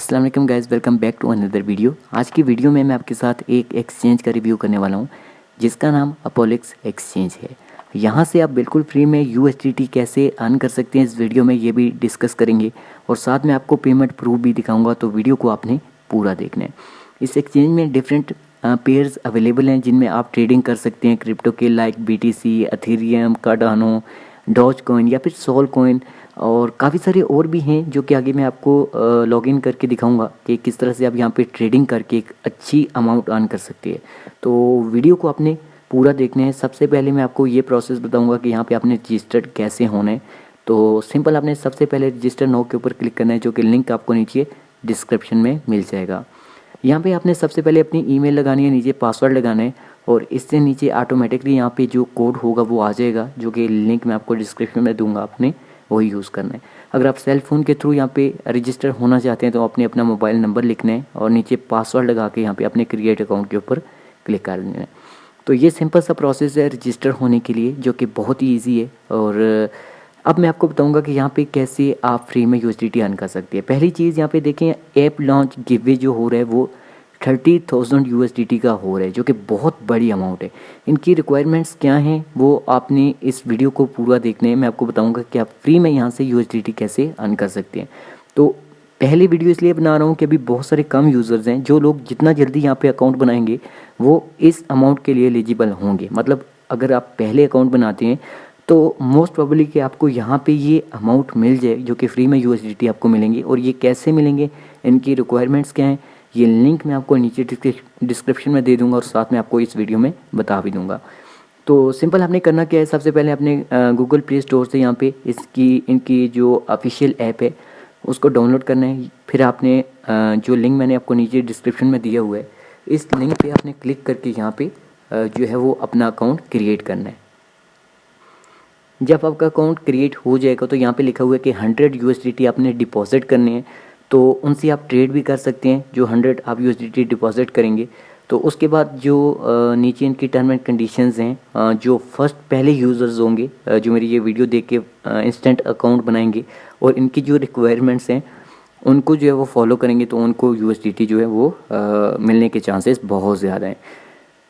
अस्सलाम वालेकुम guys, welcome back to another video. आज की वीडियो में मैं आपके साथ एक एक्सचेंज का रिव्यू करने वाला हूं जिसका नाम अपोलिक्स एक्सचेंज है। यहां से आप बिल्कुल फ्री में यूएसडीटी कैसे अर्न कर सकते हैं इस वीडियो में ये भी डिस्कस करेंगे और साथ में आपको पेमेंट प्रूफ भी दिखाऊंगा, तो वीडियो को आपने पूरा देखना है। इस एक्सचेंज में डिफरेंट पेयर्स अवेलेबल हैं जिनमें आप ट्रेडिंग कर सकते हैं क्रिप्टो के, like BTC, Ethereum, Cardano, Dogecoin या फिर सोल कॉइन, और काफ़ी सारे और भी हैं जो कि आगे मैं आपको लॉगिन करके दिखाऊंगा कि किस तरह से आप यहाँ पे ट्रेडिंग करके एक अच्छी अमाउंट अर्न कर सकते हैं। तो वीडियो को आपने पूरा देखना है। सबसे पहले मैं आपको ये प्रोसेस बताऊंगा कि यहाँ पे आपने रजिस्टर्ड कैसे होना है। तो सिंपल, आपने सबसे पहले रजिस्टर नाउ के ऊपर क्लिक करना है, जो कि लिंक आपको नीचे डिस्क्रिप्शन में मिल जाएगा। यहाँ पे आपने सबसे पहले अपनी ईमेल लगानी है, नीचे पासवर्ड लगाना है और इससे नीचे ऑटोमेटिकली यहाँ पे जो कोड होगा वो आ जाएगा, जो कि लिंक मैं आपको डिस्क्रिप्शन में दूंगा, आपने वही यूज़ करना है। अगर आप सेल फ़ोन के थ्रू यहाँ पे रजिस्टर होना चाहते हैं तो आपने अपना मोबाइल नंबर लिखना है और नीचे पासवर्ड लगा के यहाँ पे अपने क्रिएट अकाउंट के ऊपर क्लिक कर देना है। तो ये सिंपल सा प्रोसेस है रजिस्टर होने के लिए, जो कि बहुत ही ईजी है। और अब मैं आपको बताऊंगा कि यहाँ पे कैसे आप फ्री में यूएसडीटी अर्न कर सकते हैं। पहली चीज़ यहाँ पे देखें, ऐप लॉन्च गिववे जो हो रहा है वो 30,000 यूएसडीटी का हो रहा है, जो कि बहुत बड़ी अमाउंट है। इनकी रिक्वायरमेंट्स क्या हैं वो आपने इस वीडियो को पूरा देखने हैं। मैं आपको बताऊंगा कि आप फ्री में यहाँ से यूएसडीटी कैसे अर्न कर सकते हैं। तो पहले वीडियो इसलिए बना रहा हूँ कि अभी बहुत सारे कम यूज़र्स हैं। जो लोग जितना जल्दी यहाँ पे अकाउंट बनाएंगे वो इस अमाउंट के लिए एलिजिबल होंगे। मतलब अगर आप पहले अकाउंट बनाते हैं तो मोस्ट प्रोबेबली कि आपको यहाँ पे ये अमाउंट मिल जाए, जो कि फ्री में यूएसडीटी आपको मिलेंगे। और ये कैसे मिलेंगे, इनकी रिक्वायरमेंट्स क्या हैं, ये लिंक मैं आपको नीचे डिस्क्रिप्शन में दे दूंगा और साथ में आपको इस वीडियो में बता भी दूंगा। तो सिंपल आपने करना क्या है, सबसे पहले आपने गूगल प्ले स्टोर से यहाँ पे इनकी जो ऑफिशियल ऐप है उसको डाउनलोड करना है। फिर आपने जो लिंक मैंने आपको नीचे डिस्क्रिप्शन में दिया हुआ है, इस लिंक पे आपने क्लिक करके यहाँ पे जो है वो अपना अकाउंट क्रिएट करना है। जब आपका अकाउंट क्रिएट हो जाएगा तो यहाँ पे लिखा हुआ है कि 100 यूएसडीटी आपने डिपॉजिट करने हैं, तो उनसे आप ट्रेड भी कर सकते हैं। जो 100 आप यूएसडीटी डिपॉजिट करेंगे तो उसके बाद जो नीचे इनकी टर्म एंड कंडीशंस हैं, जो फर्स्ट पहले यूज़र्स होंगे जो मेरी ये वीडियो देख के इंस्टेंट अकाउंट बनाएंगे और इनकी जो रिक्वायरमेंट्स हैं उनको जो है वो फॉलो करेंगे, तो उनको यूएसडीटी जो है वो मिलने के चांसेस बहुत ज़्यादा हैं।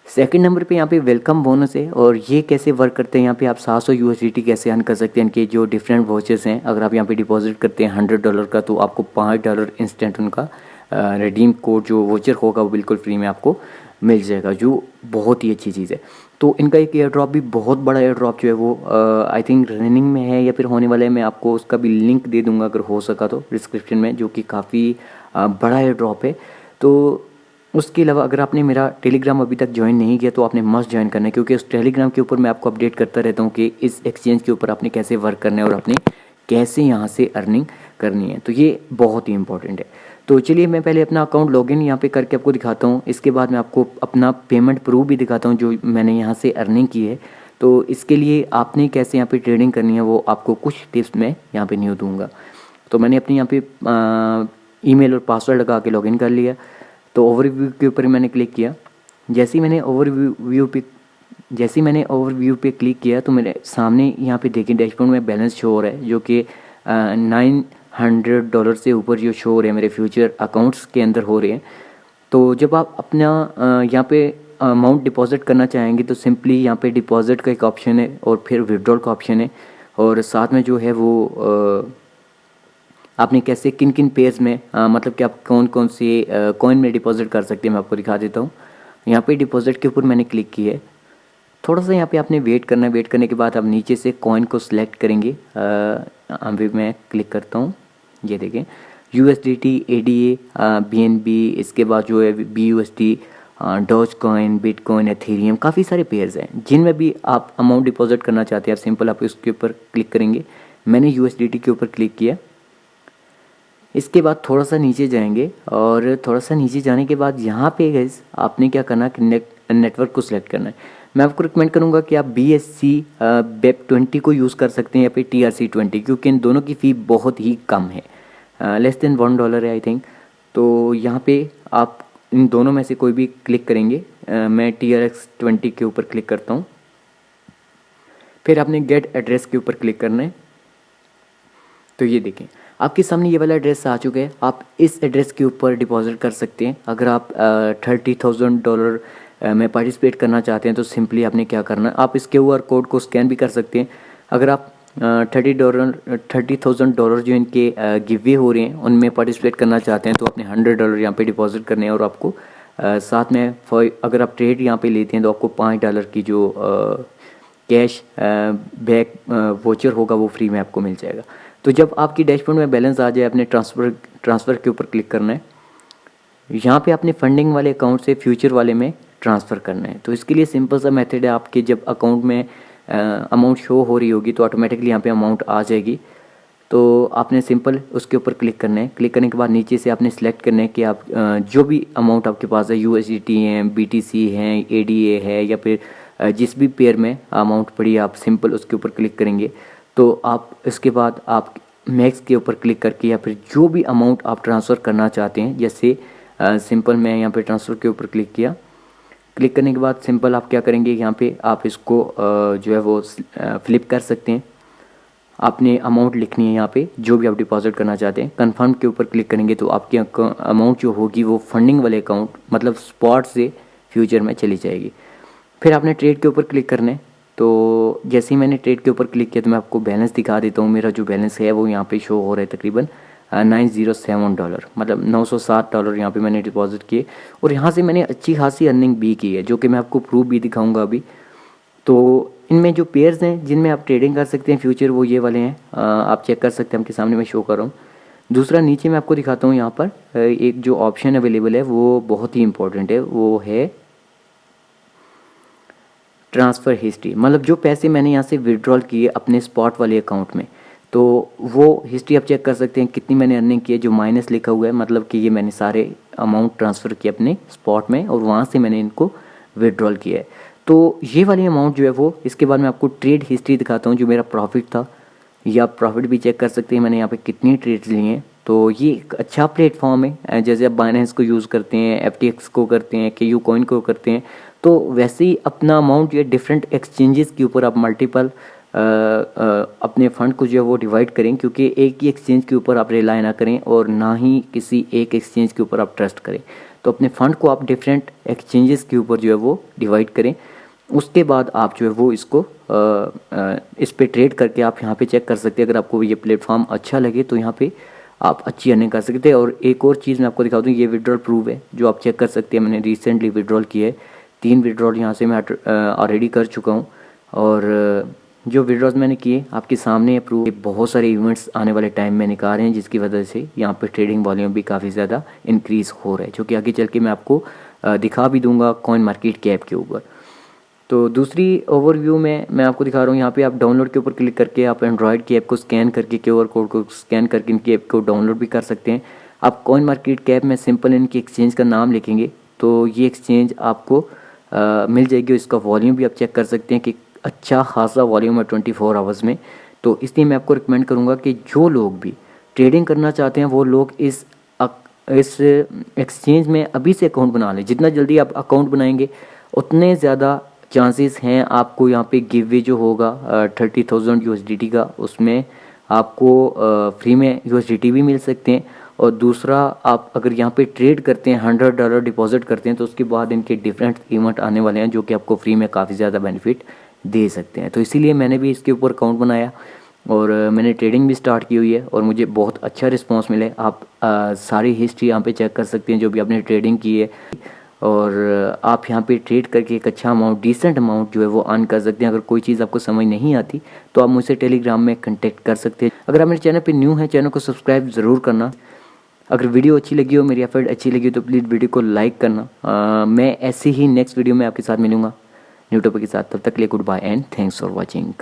सेकंड नंबर पे यहाँ पे वेलकम बोनस है, और ये कैसे वर्क करते हैं, यहाँ पे आप 700 यूएसडीटी कैसे अर्न कर सकते हैं। इनके जो डिफरेंट वॉचर्स हैं, अगर आप यहाँ पे डिपॉजिट करते हैं $100 का तो आपको $5 इंस्टेंट उनका रिडीम कोड जो वोचर होगा वो बिल्कुल फ्री में आपको मिल जाएगा, जो बहुत ही अच्छी चीज़ है। तो इनका एक एयर ड्रॉप भी, बहुत बड़ा एयर ड्रॉप जो है वो आई थिंक रनिंग में है या फिर होने वाला है। मैं आपको उसका भी लिंक दे दूंगा अगर हो सका तो डिस्क्रिप्शन में, जो कि काफ़ी बड़ा एयर ड्रॉप है। तो उसके अलावा अगर आपने मेरा टेलीग्राम अभी तक ज्वाइन नहीं किया तो आपने मस्ट ज्वाइन करना है, क्योंकि उस टेलीग्राम के ऊपर मैं आपको अपडेट करता रहता हूँ कि इस एक्सचेंज के ऊपर आपने कैसे वर्क करना है और आपने कैसे यहाँ से अर्निंग करनी है। तो ये बहुत ही इंपॉर्टेंट है। तो चलिए मैं पहले अपना अकाउंट लॉगिन यहाँ पे करके आपको दिखाता हूँ। इसके बाद मैं आपको अपना पेमेंट प्रूफ भी दिखाता हूँ जो मैंने यहाँ से अर्निंग की है। तो इसके लिए आपने कैसे यहाँ पे ट्रेडिंग करनी है वो आपको कुछ टिप्स मैं यहाँ पे नहीं दूँगा। तो मैंने अपनी यहाँ पे ईमेल और पासवर्ड लगा के लॉगिन कर लिया। तो ओवरव्यू के ऊपर मैंने क्लिक किया। जैसे ही मैंने ओवरव्यू पे क्लिक किया तो मेरे सामने यहाँ पे देखिए डैशबोर्ड में बैलेंस शो हो रहा है, जो कि $900 से ऊपर जो शो हो रहे हैं मेरे फ्यूचर अकाउंट्स के अंदर हो रहे हैं। तो जब आप अपना यहाँ पे अमाउंट डिपॉजिट करना चाहेंगे तो सिंपली यहाँ पे डिपॉजिट का एक ऑप्शन है और फिर विड्रॉल का ऑप्शन है, और साथ में जो है वो आपने कैसे किन किन पेयर्स में मतलब कि आप कौन कौन से कॉइन में डिपॉजिट कर सकते हैं मैं आपको दिखा देता हूँ। यहाँ पे डिपॉजिट के ऊपर मैंने क्लिक किया है। थोड़ा सा यहाँ पे आपने वेट करना है। वेट करने के बाद आप नीचे से कॉइन को सिलेक्ट करेंगे। अभी मैं क्लिक करता हूँ, ये देखें USDT, ADA, BNB, इसके बाद जो है BUSD, Dogecoin, bitcoin, Ethereum, काफ़ी सारे पेयर्स हैं जिनमें भी आप अमाउंट डिपॉजिट करना चाहते हैं। आप सिंपल आप उसके ऊपर क्लिक करेंगे। मैंने USDT के ऊपर क्लिक किया। इसके बाद थोड़ा सा नीचे जाएंगे और थोड़ा सा नीचे जाने के बाद यहाँ पे गाइस आपने क्या करना है, नेटवर्क को सिलेक्ट करना है। मैं आपको रिकमेंड करूँगा कि आप BSC वेब 20 को यूज़ कर सकते हैं या फिर TRC20, क्योंकि इन दोनों की फ़ी बहुत ही कम है, लेस देन $1 है आई थिंक। तो यहाँ पे आप इन दोनों में से कोई भी क्लिक करेंगे। मैं TRX20 के ऊपर क्लिक करता हूँ। फिर आपने गेट एड्रेस के ऊपर क्लिक करना है। तो ये देखें आपके सामने ये वाला एड्रेस आ चुका है। आप इस एड्रेस के ऊपर डिपॉजिट कर सकते हैं। अगर आप $30,000 में पार्टिसिपेट करना चाहते हैं तो सिंपली आपने क्या करना है, आप इस QR कोड को स्कैन भी कर सकते हैं। अगर आप $30,000 जो इनके गिव वे हो रहे हैं उनमें पार्टिसिपेट करना चाहते हैं तो आपने $100 यहाँ पे डिपॉजिट करने हैं और आपको साथ में अगर आप ट्रेड यहाँ पे लेते हैं तो आपको $5 की जो कैश बैक वोचर होगा वो फ्री में आपको मिल जाएगा। तो जब आपकी डैशबोर्ड में बैलेंस आ जाए, अपने ट्रांसफ़र के ऊपर क्लिक करना है। यहाँ पे आपने फंडिंग वाले अकाउंट से फ्यूचर वाले में ट्रांसफ़र करना है। तो इसके लिए सिंपल सा मेथड है, आपके जब अकाउंट में अमाउंट शो हो रही होगी तो ऑटोमेटिकली यहाँ पे अमाउंट आ जाएगी। तो आपने सिंपल उसके ऊपर क्लिक करना है। क्लिक करने के बाद नीचे से आपने सेलेक्ट करना है कि आप जो भी अमाउंट आपके पास है, USDT हैं, BTC हैं, ADA है या फिर जिस भी पेयर में अमाउंट पड़ी आप सिंपल उसके ऊपर क्लिक करेंगे। तो आप इसके बाद आप मैक्स के ऊपर क्लिक करके या फिर जो भी अमाउंट आप ट्रांसफ़र करना चाहते हैं, जैसे सिंपल मैं यहाँ पे ट्रांसफ़र के ऊपर क्लिक किया। क्लिक करने के बाद सिंपल आप क्या करेंगे, यहाँ पे आप इसको जो है वो फ्लिप कर सकते हैं। आपने अमाउंट लिखनी है यहाँ पे जो भी आप डिपॉजिट करना चाहते हैं। कंफर्म के ऊपर क्लिक करेंगे तो आपकी अमाउंट जो होगी वो फंडिंग वाले अकाउंट मतलब स्पॉट से फ्यूचर में चली जाएगी। फिर आपने ट्रेड के ऊपर क्लिक करना है। तो जैसे ही मैंने ट्रेड के ऊपर क्लिक किया तो मैं आपको बैलेंस दिखा देता हूँ। मेरा जो बैलेंस है वो यहाँ पे शो हो रहा है तकरीबन $907, मतलब $907 यहाँ पे मैंने डिपॉजिट किए और यहाँ से मैंने अच्छी खासी अर्निंग भी की है, जो कि मैं आपको प्रूफ भी दिखाऊंगा अभी। तो इनमें जो पेयर्स हैं जिनमें आप ट्रेडिंग कर सकते हैं फ्यूचर, वो ये वाले हैं, आप चेक कर सकते हैं, आपके सामने मैं शो कर रहा हूँ। दूसरा नीचे मैं आपको दिखाता हूँ, यहाँ पर एक जो ऑप्शन अवेलेबल है वो बहुत ही इंपॉर्टेंट है, वो है ट्रांसफ़र हिस्ट्री। मतलब जो पैसे मैंने यहाँ से विड्रॉल किए अपने स्पॉट वाले अकाउंट में, तो वो हिस्ट्री आप चेक कर सकते हैं कितनी मैंने अर्निंग की है। जो माइनस लिखा हुआ है मतलब कि ये मैंने सारे अमाउंट ट्रांसफ़र किए अपने स्पॉट में और वहाँ से मैंने इनको विड्रॉल किया है। तो ये वाली अमाउंट जो है वो, इसके बाद मैं आपको ट्रेड हिस्ट्री दिखाता हूँ जो मेरा प्रॉफिट था। या आप प्रॉफिट भी चेक कर सकते हैं मैंने यहाँ पे कितनी ट्रेड्स ली हैं। तो ये एक अच्छा प्लेटफॉर्म है, जैसे आप बाइनेंस को यूज़ करते हैं, FTX को करते हैं, KU कॉइन को करते हैं, तो वैसे ही अपना अमाउंट जो है डिफरेंट एक्सचेंजेस के ऊपर आप मल्टीपल अपने फ़ंड को जो है वो डिवाइड करें, क्योंकि एक ही एक्सचेंज के ऊपर आप रिलाई ना करें और ना ही किसी एक एक्सचेंज के ऊपर आप ट्रस्ट करें। तो अपने फ़ंड को आप डिफरेंट एक्सचेंजेस के ऊपर जो है वो डिवाइड करें। उसके बाद आप जो है वो इसको इस पे ट्रेड करके आप यहाँ पे चेक कर सकते हैं। अगर आपको ये प्लेटफॉर्म अच्छा लगे तो यहाँ पे आप अच्छी अर्निंग कर सकते हैं। और एक और चीज़ मैं आपको दिखा दूँ, ये विड्रॉल प्रूफ है जो आप चेक कर सकते हैं। मैंने रिसेंटली विड्रॉल किया है, 3 विड्रॉल यहाँ से मैं ऑलरेडी कर चुका हूँ। और जो विड्रॉल्स मैंने किए आपके सामने है प्रूफ। बहुत सारे इवेंट्स आने वाले टाइम में निकाल रहे हैं, जिसकी वजह से यहाँ पे ट्रेडिंग वॉल्यूम भी काफ़ी ज़्यादा इंक्रीज़ हो रहा है, जो कि आगे चल के मैं आपको दिखा भी दूंगा कॉइन मार्केट कैप के ऊपर। तो दूसरी ओवरव्यू में मैं आपको दिखा रहा हूँ, यहाँ पे आप डाउनलोड के ऊपर क्लिक करके आप एंड्रॉयड की ऐप को स्कैन करके QR कोड को स्कैन करके इनकी ऐप को डाउनलोड भी कर सकते हैं। आप कॉइन मार्केट कैप में सिंपल इनकी एक्सचेंज का नाम लिखेंगे तो ये एक्सचेंज आपको मिल जाएगी। इसका वॉल्यूम भी आप चेक कर सकते हैं कि अच्छा खासा वॉल्यूम है 24 आवर्स में। तो इसलिए मैं आपको रिकमेंड करूँगा कि जो लोग भी ट्रेडिंग करना चाहते हैं वो लोग इस एक्सचेंज में अभी से अकाउंट बना लें। जितना जल्दी आप अकाउंट बनाएंगे उतने ज़्यादा चांसेस हैं आपको यहाँ पे गिव वे जो होगा 30,000 USDT का, उसमें आपको फ्री में USDT भी मिल सकते हैं। और दूसरा, आप अगर यहाँ पे ट्रेड करते हैं $100 डिपॉजिट करते हैं तो उसके बाद इनके डिफरेंट इवेंट आने वाले हैं जो कि आपको फ्री में काफ़ी ज़्यादा बेनिफिट दे सकते हैं। तो इसीलिए मैंने भी इसके ऊपर अकाउंट बनाया और मैंने ट्रेडिंग भी स्टार्ट की हुई है और मुझे बहुत अच्छा रिस्पॉन्स मिला है। आप सारी हिस्ट्री यहाँ पे चेक कर सकते हैं जो भी आपने ट्रेडिंग की है, और आप यहाँ पे ट्रेड करके एक अच्छा अमाउंट, डिसेंट अमाउंट जो है वो अर्न कर सकते हैं। अगर कोई चीज़ आपको समझ नहीं आती तो आप मुझसे टेलीग्राम में कांटेक्ट कर सकते हैं। अगर आप मेरे चैनल पे न्यू हैं, चैनल को सब्सक्राइब ज़रूर करना। अगर वीडियो अच्छी लगी हो, मेरी एफर्ट अच्छी लगी हो तो प्लीज़ वीडियो को लाइक करना। मैं ऐसे ही नेक्स्ट वीडियो में आपके साथ मिलूँगा न्यू टॉपिक के साथ। तब तक के लिए goodbye and thanks for watching.